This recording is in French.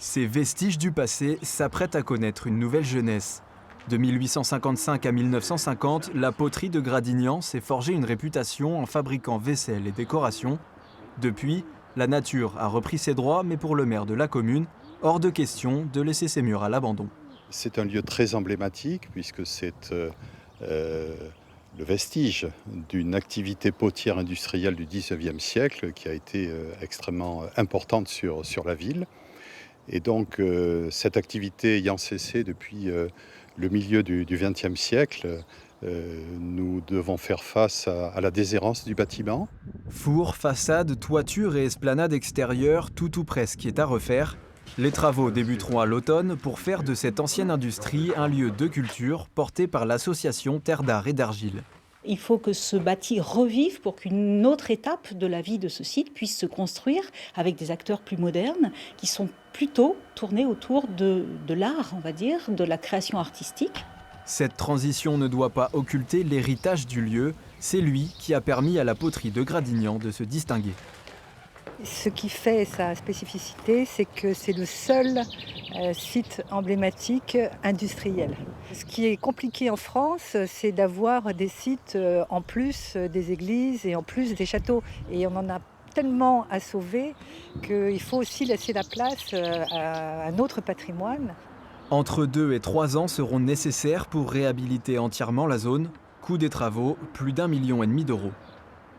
Ces vestiges du passé s'apprêtent à connaître une nouvelle jeunesse. De 1855 à 1950, la poterie de Gradignan s'est forgé une réputation en fabriquant vaisselle et décorations. Depuis, la nature a repris ses droits, mais pour le maire de la commune, hors de question de laisser ces murs à l'abandon. C'est un lieu très emblématique puisque c'est le vestige d'une activité potière industrielle du 19e siècle qui a été extrêmement importante sur la ville. Et donc cette activité ayant cessé depuis le milieu du 20e siècle, nous devons faire face à la déshérence du bâtiment. Fours, façades, toitures et esplanades extérieures, tout ou presque est à refaire. Les travaux débuteront à l'automne pour faire de cette ancienne industrie un lieu de culture porté par l'association Terre d'Art et d'Argile. Il faut que ce bâti revive pour qu'une autre étape de la vie de ce site puisse se construire avec des acteurs plus modernes qui sont plutôt tournés autour de l'art, on va dire, de la création artistique. Cette transition ne doit pas occulter l'héritage du lieu. C'est lui qui a permis à la poterie de Gradignan de se distinguer. Ce qui fait sa spécificité, c'est que c'est le seul site emblématique industriel. Ce qui est compliqué en France, c'est d'avoir des sites en plus des églises et en plus des châteaux. Et on en a tellement à sauver qu'il faut aussi laisser la place à un autre patrimoine. Entre 2 et 3 ans seront nécessaires pour réhabiliter entièrement la zone. Coût des travaux, plus d'1,5 million d'euros.